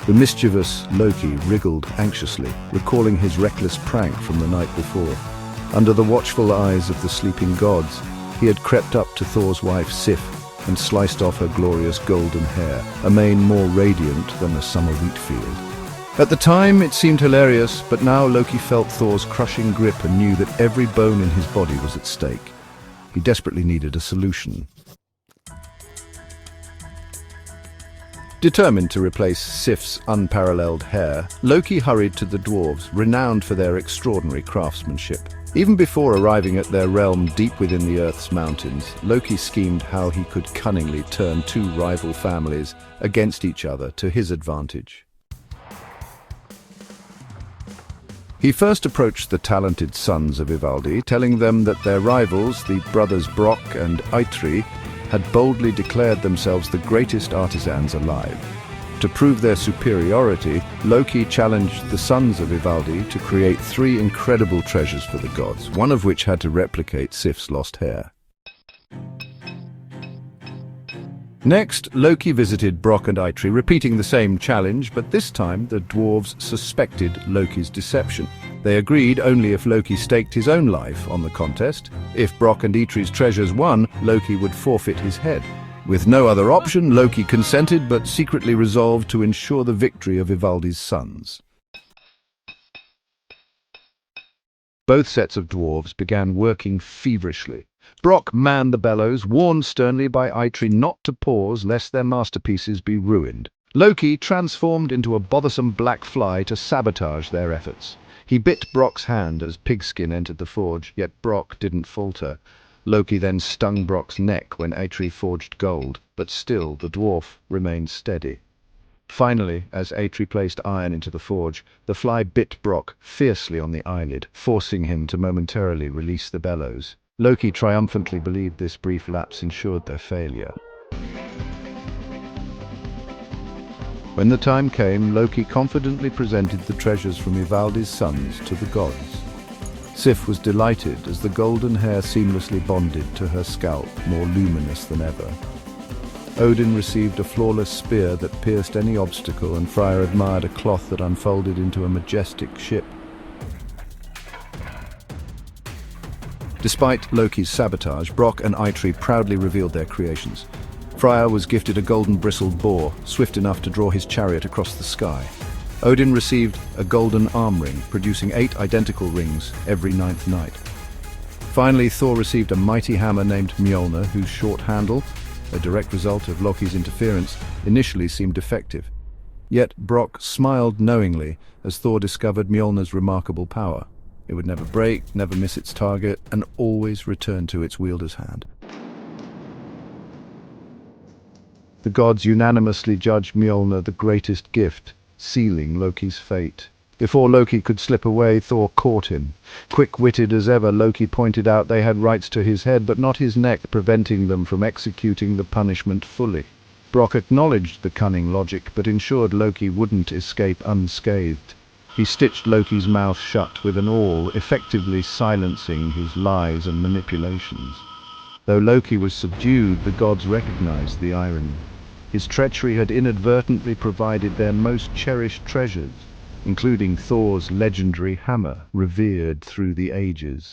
The mischievous Loki wriggled anxiously, recalling his reckless prank from the night before. Under the watchful eyes of the sleeping gods, he had crept up to Thor's wife Sif and sliced off her glorious golden hair, a mane more radiant than a summer wheat field. At the time, it seemed hilarious, but now Loki felt Thor's crushing grip and knew that every bone in his body was at stake. He desperately needed a solution. Determined to replace Sif's unparalleled hair, Loki hurried to the dwarves, renowned for their extraordinary craftsmanship. Even before arriving at their realm deep within the Earth's mountains, Loki schemed how he could cunningly turn two rival families against each other to his advantage. He first approached the talented sons of Ivaldi, telling them that their rivals, the brothers Brock and Eitri, had boldly declared themselves the greatest artisans alive. To prove their superiority, Loki challenged the sons of Ivaldi to create 3 incredible treasures for the gods, one of which had to replicate Sif's lost hair. Next, Loki visited Brock and Eitri, repeating the same challenge, but this time the dwarves suspected Loki's deception. They agreed only if Loki staked his own life on the contest. If Brock and Eitri's treasures won, Loki would forfeit his head. With no other option, Loki consented, but secretly resolved to ensure the victory of Ivaldi's sons. Both sets of dwarves began working feverishly. Brock manned the bellows, warned sternly by Eitri not to pause lest their masterpieces be ruined. Loki transformed into a bothersome black fly to sabotage their efforts. He bit Brock's hand as pigskin entered the forge, yet Brock didn't falter. Loki then stung Brock's neck when Eitri forged gold, but still the dwarf remained steady. Finally, as Eitri placed iron into the forge, the fly bit Brock fiercely on the eyelid, forcing him to momentarily release the bellows. Loki triumphantly believed this brief lapse ensured their failure. When the time came, Loki confidently presented the treasures from Ivaldi's sons to the gods. Sif was delighted as the golden hair seamlessly bonded to her scalp, more luminous than ever. Odin received a flawless spear that pierced any obstacle, and Freya admired a cloth that unfolded into a majestic ship. Despite Loki's sabotage, Brock and Eitri proudly revealed their creations. Freya was gifted a golden bristled boar, swift enough to draw his chariot across the sky. Odin received a golden arm ring, producing 8 identical rings every 9th night. Finally, Thor received a mighty hammer named Mjolnir, whose short handle, a direct result of Loki's interference, initially seemed defective. Yet Brock smiled knowingly as Thor discovered Mjolnir's remarkable power. It would never break, never miss its target, and always return to its wielder's hand. The gods unanimously judged Mjolnir the greatest gift, sealing Loki's fate. Before Loki could slip away, Thor caught him. Quick-witted as ever, Loki pointed out they had rights to his head, but not his neck, preventing them from executing the punishment fully. Brock acknowledged the cunning logic, but ensured Loki wouldn't escape unscathed. He stitched Loki's mouth shut with an awl, effectively silencing his lies and manipulations. Though Loki was subdued, the gods recognized the irony. His treachery had inadvertently provided their most cherished treasures, including Thor's legendary hammer, revered through the ages.